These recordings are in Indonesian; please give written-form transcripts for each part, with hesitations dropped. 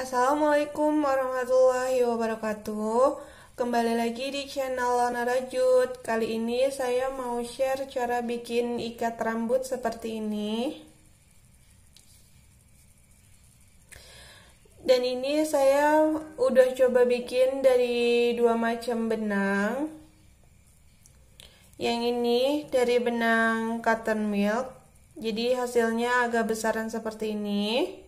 Assalamualaikum warahmatullahi wabarakatuh. Kembali lagi di channel Lana Rajut. Kali ini saya mau share cara bikin ikat rambut seperti ini. Dan ini saya udah coba bikin dari dua macam benang. Yang ini dari benang cotton milk. Jadi hasilnya agak besaran seperti ini.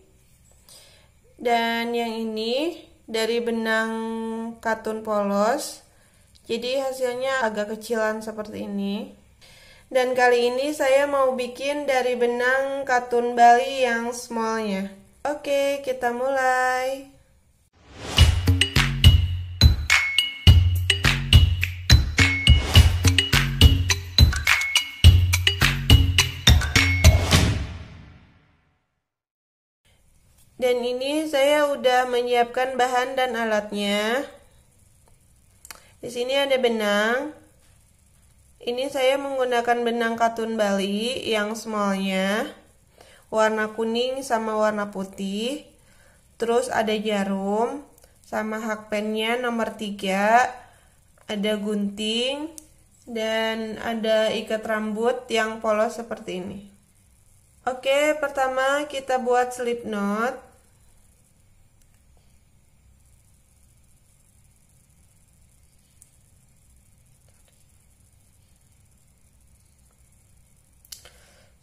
Dan yang ini dari benang katun polos, jadi hasilnya agak kecilan seperti ini. Dan kali ini saya mau bikin dari benang katun Bali yang smallnya. Oke, kita mulai. Dan ini saya udah menyiapkan bahan dan alatnya. Di sini ada benang. Ini saya menggunakan benang katun Bali yang smallnya, warna kuning sama warna putih. Terus ada jarum, sama hakpennya nomor 3, ada gunting, dan ada ikat rambut yang polos seperti ini. Oke, pertama kita buat slip knot.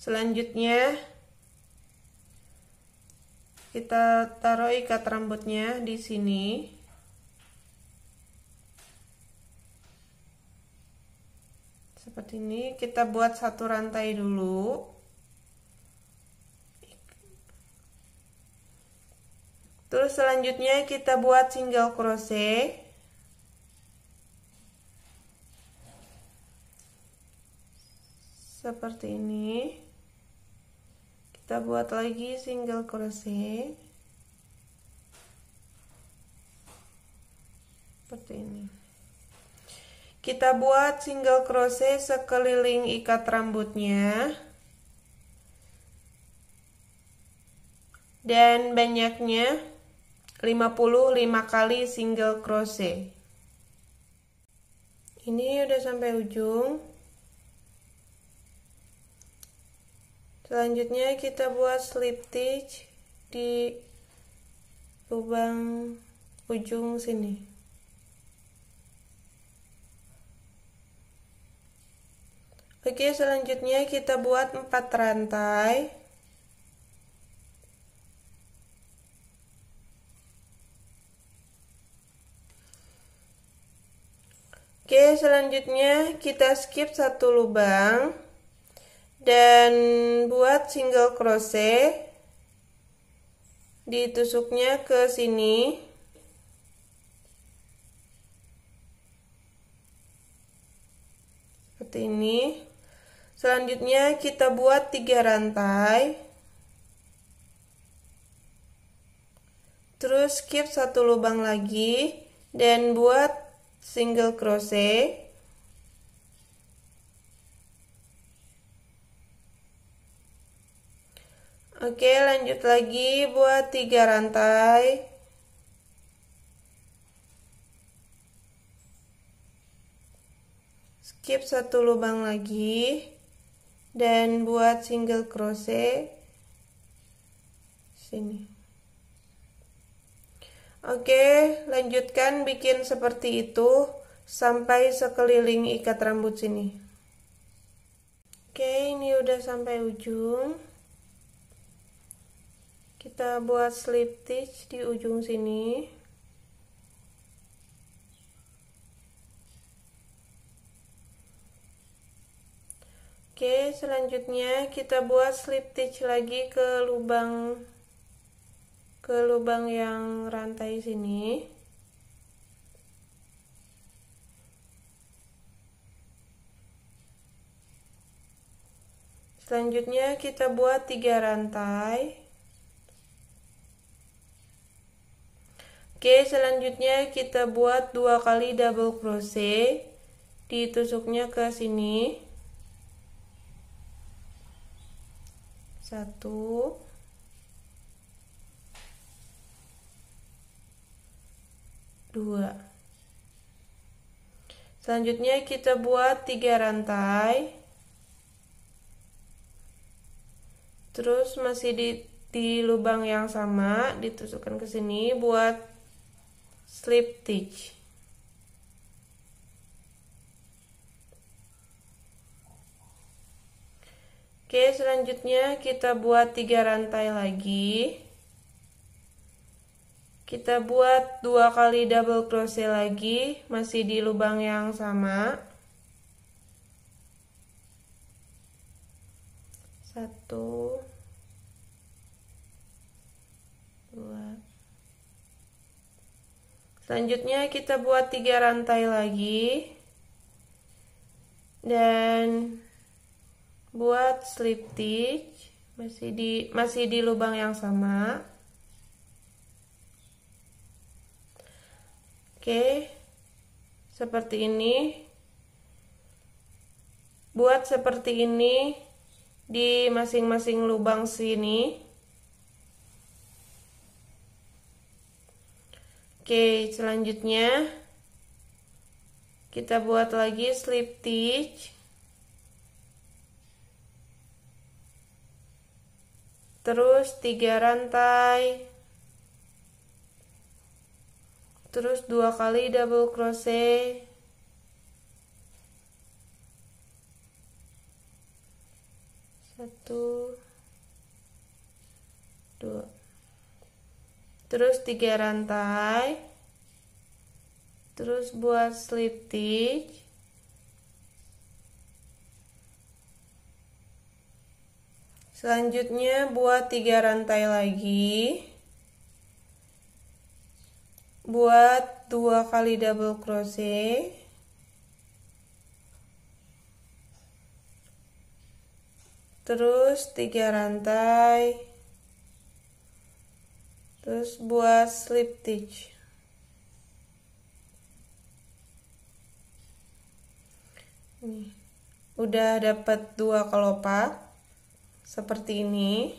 Selanjutnya kita taruh ikat rambutnya di sini. Seperti ini, kita buat satu rantai dulu. Terus selanjutnya kita buat single crochet. Seperti ini. Kita buat lagi single crochet. Seperti ini. Kita buat single crochet sekeliling ikat rambutnya. Dan banyaknya 55 kali single crochet. Ini udah sampai ujung. Selanjutnya kita buat slip stitch di lubang ujung sini. Oke, selanjutnya kita buat 4 rantai. Oke, selanjutnya kita skip satu lubang dan buat single crochet ditusuknya ke sini. Seperti ini. Selanjutnya kita buat 3 rantai. Terus skip satu lubang lagi dan buat single crochet. Oke, lanjut lagi buat 3 rantai. Skip satu lubang lagi dan buat single crochet sini. Oke, lanjutkan bikin seperti itu sampai sekeliling ikat rambut sini. Oke, ini udah sampai ujung. Kita buat slip stitch di ujung sini. Oke, selanjutnya kita buat slip stitch lagi ke lubang yang rantai sini. Selanjutnya kita buat 3 rantai. Oke, selanjutnya kita buat 2 kali double crochet, ditusuknya ke sini. 1 2. Selanjutnya kita buat 3 rantai. Terus masih di lubang yang sama ditusukkan ke sini buat slip stitch. Oke, selanjutnya kita buat 3 rantai lagi. Kita buat 2 kali double crochet lagi, masih di lubang yang sama. 1, 2. Selanjutnya kita buat 3 rantai lagi. Dan buat slip stitch masih di lubang yang sama. Oke, seperti ini. Buat seperti ini di masing-masing lubang sini. Oke, selanjutnya kita buat lagi slip stitch. Terus 3 rantai. Terus 2 kali double crochet. Satu, 2. Terus 3 rantai. Terus buat slip stitch. Selanjutnya buat 3 rantai lagi. Buat 2 kali double crochet. Terus 3 rantai. Terus buat slip stitch. Nih, udah dapat 2 kelopak seperti ini.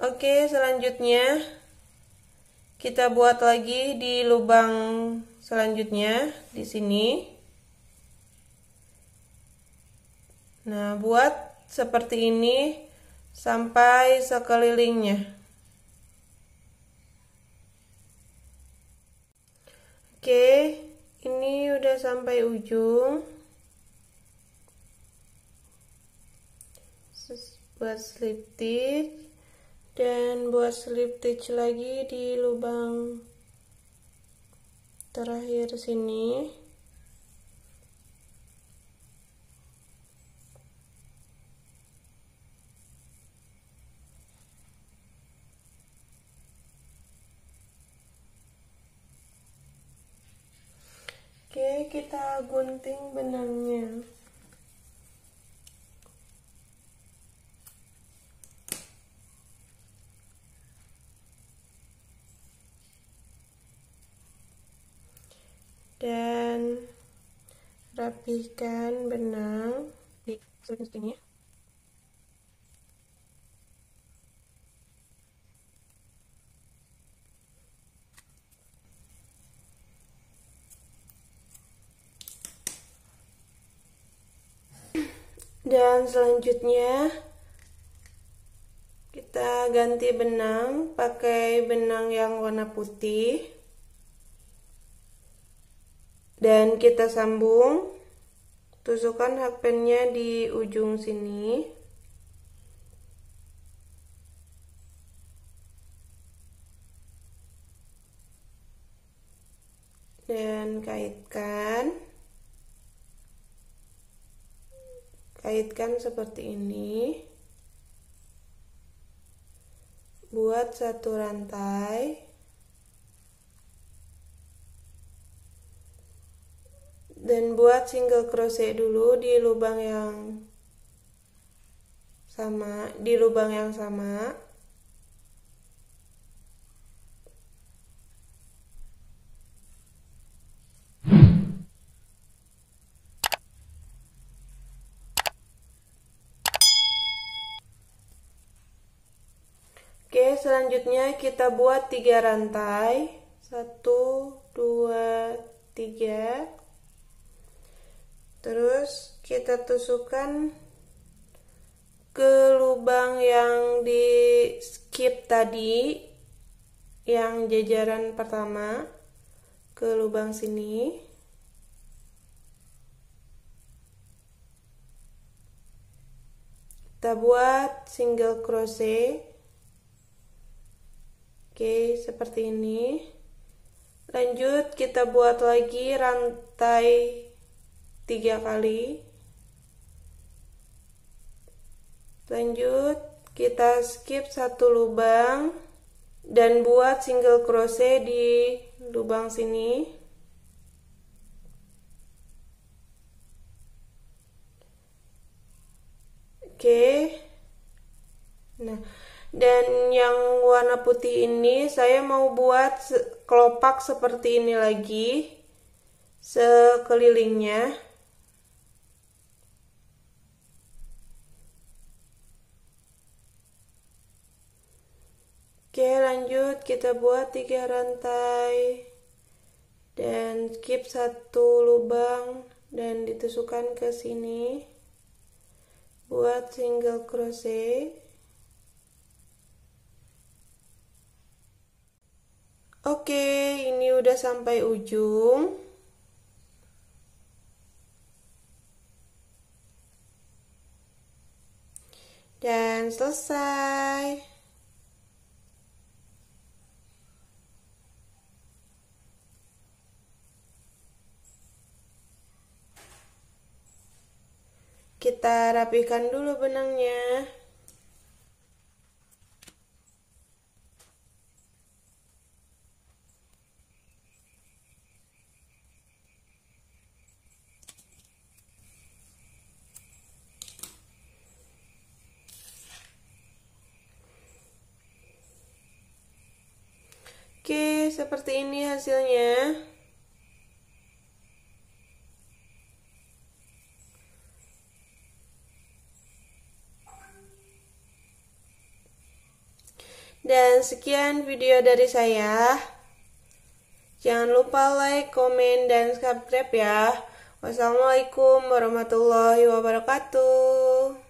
Oke, selanjutnya kita buat lagi di lubang selanjutnya di sini. Nah, buat seperti ini sampai sekelilingnya. Oke, ini udah sampai ujung. Buat slip stitch dan buat slip stitch lagi di lubang terakhir sini. Oke, kita gunting benangnya. Dan rapihkan benang di sini. Dan selanjutnya kita ganti benang pakai benang yang warna putih. Dan kita sambung, tusukkan hakpennya di ujung sini. Dan kaitkan seperti ini. Buat 1 rantai. Dan buat single crochet dulu di lubang yang sama, Oke, selanjutnya kita buat 3 rantai. 1, 2, 3. Terus kita tusukkan ke lubang yang di skip tadi, yang jajaran pertama, ke lubang sini. Kita buat single crochet. Oke, seperti ini. Lanjut kita buat lagi rantai 3 kali. Lanjut kita skip 1 lubang dan buat single crochet di lubang sini. Oke. Nah, dan yang warna putih ini saya mau buat kelopak seperti ini lagi sekelilingnya. Oke, lanjut kita buat 3 rantai dan skip 1 lubang dan ditusukkan ke sini, buat single crochet. Oke, ini udah sampai ujung. Dan selesai. Kita rapikan dulu benangnya. Oke, seperti ini hasilnya. Dan sekian video dari saya. Jangan lupa like, komen, dan subscribe ya. Wassalamualaikum warahmatullahi wabarakatuh.